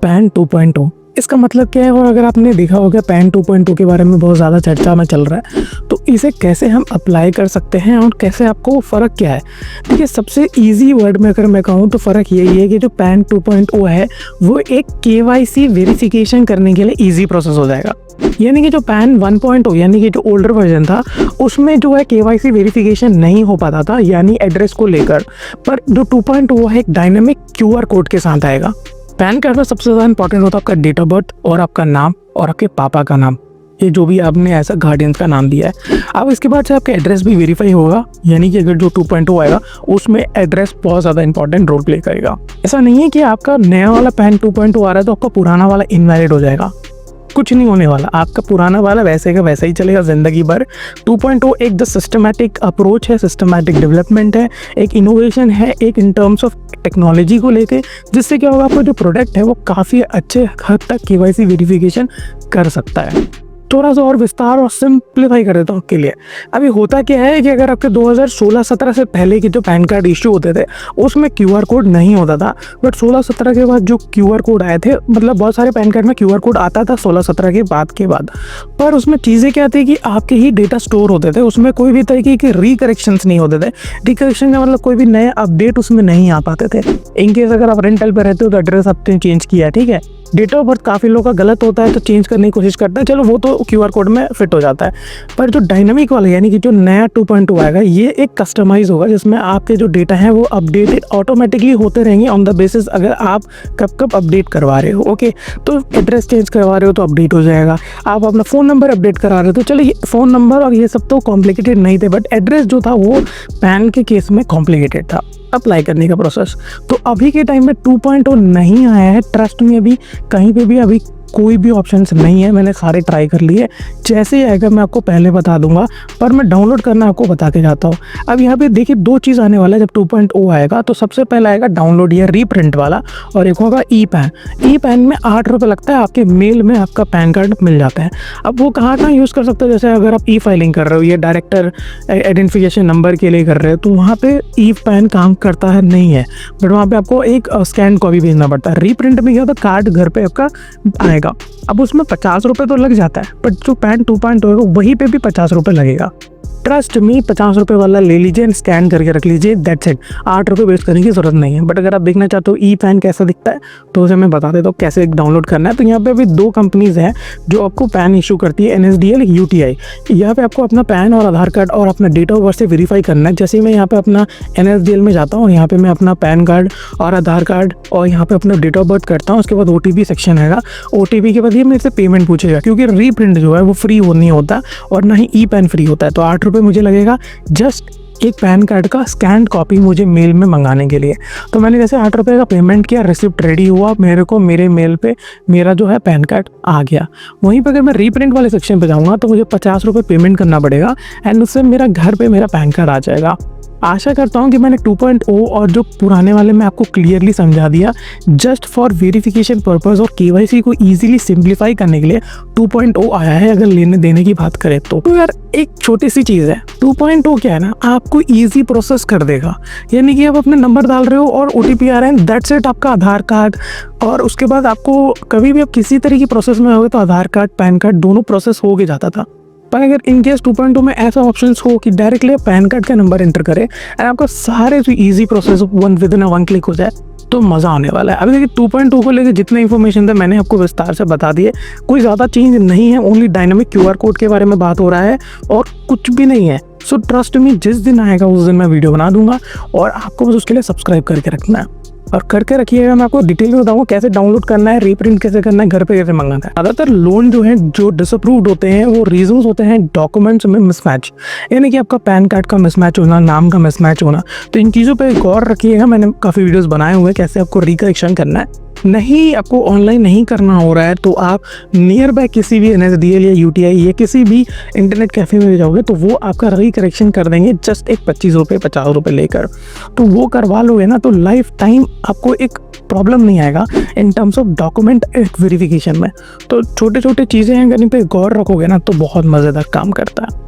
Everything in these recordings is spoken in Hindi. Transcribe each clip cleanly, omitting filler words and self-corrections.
पैन 2.0 इसका मतलब क्या है, और अगर आपने देखा होगा पैन 2.0 के बारे में बहुत ज़्यादा चर्चा में चल रहा है, तो इसे कैसे हम अप्लाई कर सकते हैं और कैसे आपको फ़र्क क्या है। देखिए, सबसे इजी वर्ड में अगर मैं कहूँ तो फ़र्क यही है कि जो पैन 2.0 है वो एक KYC वेरिफिकेशन करने के लिए ईजी प्रोसेस हो जाएगा। यानी कि जो पैन 1.0 यानी कि जो ओल्डर वर्जन था उसमें जो है KYC वेरिफिकेशन नहीं हो पाता था, यानी एड्रेस को लेकर, पर जो 2.0 है एक डायनेमिक QR कोड के साथ आएगा। पैन कार्ड में सबसे ज़्यादा इंपॉर्टेंट होता है आपका डेट ऑफ बर्थ और आपका नाम और आपके पापा का नाम, ये जो भी आपने ऐसा गार्डियन का नाम दिया है। अब इसके बाद से आपका एड्रेस भी वेरीफाई होगा, यानी कि अगर जो 2.0 आएगा उसमें एड्रेस बहुत ज़्यादा इंपॉर्टेंट रोल प्ले करेगा। ऐसा नहीं है कि आपका नया वाला पैन 2.0 आ रहा है तो आपका पुराना वाला इनवैलिड हो जाएगा, कुछ नहीं होने वाला, आपका पुराना वाला वैसे का वैसा ही चलेगा ज़िंदगी भर। 2.0 एक द सिस्टमैटिक अप्रोच है, सिस्टमैटिक डेवलपमेंट है, एक इनोवेशन है, एक इन टर्म्स ऑफ टेक्नोलॉजी को लेके, जिससे क्या होगा आपका जो प्रोडक्ट है वो काफ़ी अच्छे हद तक KYC वेरिफिकेशन कर सकता है। थोड़ा सा और विस्तार और सिंप्लीफाई कर देता हूँ आपके लिए। अभी होता क्या है कि अगर आपके 2016-17 से पहले के जो पैन कार्ड इश्यू होते थे उसमें QR कोड नहीं होता था, बट 16-17 के बाद जो QR कोड आए थे, मतलब बहुत सारे पैन कार्ड में QR कोड आता था 16-17 के बाद, पर उसमें चीज़ें क्या थी कि आपके ही डेटा स्टोर होते थे, उसमें कोई भी तरीके के रिकरेक्शंस नहीं होते थे। रिकरेक्शन का मतलब कोई भी नए अपडेट उसमें नहीं आ पाते थे। इनकेस अगर आप रेंटल पर रहते हो तो एड्रेस आपने चेंज किया, ठीक है, डेट ऑफ बर्थ काफ़ी लोगों का गलत होता है तो चेंज करने की कोशिश करते हैं, चलो वो तो QR कोड में फिट हो जाता है। पर जो डायनामिक वाला यानी कि जो नया 2.0 आएगा ये एक कस्टमाइज होगा, जिसमें आपके जो डेटा हैं वो अपडेटेड ऑटोमेटिकली होते रहेंगे ऑन द बेसिस अगर आप कब अपडेट करवा रहे हो। ओके, तो एड्रेस चेंज करवा रहे हो तो अपडेट हो जाएगा, आप अपना फ़ोन नंबर अपडेट करा रहे हो तो चलिए फ़ोन नंबर और ये सब तो कॉम्प्लिकेटेड नहीं थे, बट एड्रेस जो था वो पैन के केस में कॉम्प्लिकेटेड था अप्लाई करने का प्रोसेस। तो अभी के टाइम में 2.0 नहीं आया है, ट्रस्ट में अभी कहीं पे भी अभी कोई भी ऑप्शंस नहीं है, मैंने सारे ट्राई कर लिए। जैसे ही आएगा मैं आपको पहले बता दूंगा, पर मैं डाउनलोड करना आपको बता के जाता हूँ। अब यहाँ पे देखिए दो चीज़ आने वाला है जब 2.0 आएगा, तो सबसे पहला आएगा डाउनलोड या रीप्रिंट वाला, और एक होगा ई पैन में 8 रुपये लगता है, आपके मेल में आपका पैन कार्ड मिल जाता है। अब वो कहाँ यूज़ कर सकते हो, जैसे अगर आप फाइलिंग कर रहे हो या डायरेक्टर आइडेंटिफिकेशन नंबर के लिए कर रहे हो तो वहाँ पे ई पैन काम करता है नहीं है, बट वहाँ पे आपको एक स्कैन कॉपी भेजना पड़ता है। रीप्रिंट में क्या होता है, कार्ड घर पे आपका आएगा। अब उसमें 50 रुपये तो लग जाता है, बट जो पैन 2.0 होगा वहीं पे भी 50 रुपये लगेगा। ट्रस्ट मी, 50 रुपये वाला ले लीजिए, स्कैन करके रख लीजिए, दैट्स इट। 8 रुपये वेस्ट करने की जरूरत नहीं है। बट अगर आप देखना चाहते हो ई पैन कैसा दिखता है तो उसे मैं बता देता हूँ कैसे डाउनलोड करना है। तो यहाँ पे अभी 2 कंपनीज हैं जो आपको पैन इशू करती है, NSDL, UTI। यहाँ पे आपको अपना पैन और आधार कार्ड और अपना डेट ऑफ बर्थ से वेरीफाई करना है। जैसे मैं यहाँ पे अपना NSDL में जाता हूँ और यहाँ पे मैं अपना पैन कार्ड और आधार कार्ड और यहाँ पे अपना डेट ऑफ बर्थ करता हूँ, उसके बाद OTP सेक्शन है। OTP के बाद ये मेरे से पेमेंट पूछेगा, क्योंकि रीप्रिंट जो है वो फ्री नहीं होता और ना ही ई पैन फ्री होता है। तो 8 रुपये मुझे लगेगा जस्ट एक पैन कार्ड का स्कैन कॉपी मुझे मेल में मंगाने के लिए। तो मैंने जैसे 8 रुपये का पेमेंट किया, रिसिप्ट रेडी हुआ, मेरे को मेरे मेल पे मेरा जो है पैन कार्ड आ गया। वहीं पर अगर मैं रीप्रिंट वाले सेक्शन पे जाऊँगा तो मुझे 50 रुपये पेमेंट करना पड़ेगा एंड उससे मेरा घर पे मेरा पैन कार्ड आ जाएगा। आशा करता हूँ कि मैंने 2.0 और जो पुराने वाले में आपको क्लियरली समझा दिया। जस्ट फॉर वेरिफिकेशन पर्पस और KYC को इजीली सिंप्लीफाई करने के लिए 2.0 आया है, अगर लेने देने की बात करें तो यार एक छोटी सी चीज़ है। 2.0 क्या है ना, आपको ईजी प्रोसेस कर देगा, यानी कि आप अपने नंबर डाल रहे हो और OTP आ रहे हैं, दैट्स इट, आपका आधार कार्ड। और उसके बाद आपको कभी भी आप किसी तरह की प्रोसेस में होगे तो आधार कार्ड पैन कार्ड दोनों प्रोसेस हो के जाता था। पर अगर इनकेस 2.0 में ऐसा ऑप्शंस हो कि डायरेक्टली पैन कार्ड का नंबर एंटर करें एंड आपका सारे जो easy process with in 1 click हो जाए तो मज़ा आने वाला है। अभी देखिए 2.0 को लेकर जितने इन्फॉर्मेशन थे मैंने आपको विस्तार से बता दिए, कोई ज़्यादा चेंज नहीं है, ओनली डायनामिक QR कोड के बारे में बात हो रहा है और कुछ भी नहीं है। सो ट्रस्ट मी, जिस दिन आएगा उस दिन मैं वीडियो बना दूंगा और आपको बस उसके लिए सब्सक्राइब करके रखना है और करके रखिएगा। मैं आपको डिटेल में बताऊंगा कैसे डाउनलोड करना है, रीप्रिंट कैसे करना है, घर पे कैसे मंगाना है। ज़्यादातर लोन जो है जो डिसअप्रूव्ड होते हैं वो रीजंस होते हैं डॉक्यूमेंट्स में मिसमैच, यानी कि आपका पैन कार्ड का मिसमैच होना, नाम का मिसमैच होना। तो इन चीज़ों पे गौर रखिएगा, मैंने काफ़ी वीडियोस बनाए हुए हैं कैसे आपको रिकरेक्शन करना है। नहीं, आपको ऑनलाइन नहीं करना हो रहा है तो आप नियर बाय किसी भी NSDL या UTI या किसी भी इंटरनेट कैफ़े में जाओगे तो वो आपका रिकरेक्शन कर देंगे जस्ट एक 25 रुपये 50 रुपये लेकर। तो वो करवा लोगे ना तो लाइफ टाइम आपको एक प्रॉब्लम नहीं आएगा in terms of document verification में। तो छोटे छोटे चीज़ें हैं, अगर इन पर गौर रखोगे ना तो बहुत मज़ेदार काम करता है।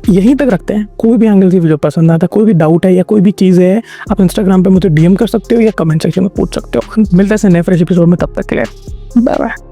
यहीं तक रखते हैं, कोई भी एंगल की वीडियो पसंद आता है, कोई भी डाउट है या कोई भी चीज़ है, आप इंस्टाग्राम पे मुझे DM कर सकते हो या कमेंट सेक्शन में पूछ सकते हो। मिलते हैं नए फ्रेश एपिसोड में, तब तक के लिए। Bye bye.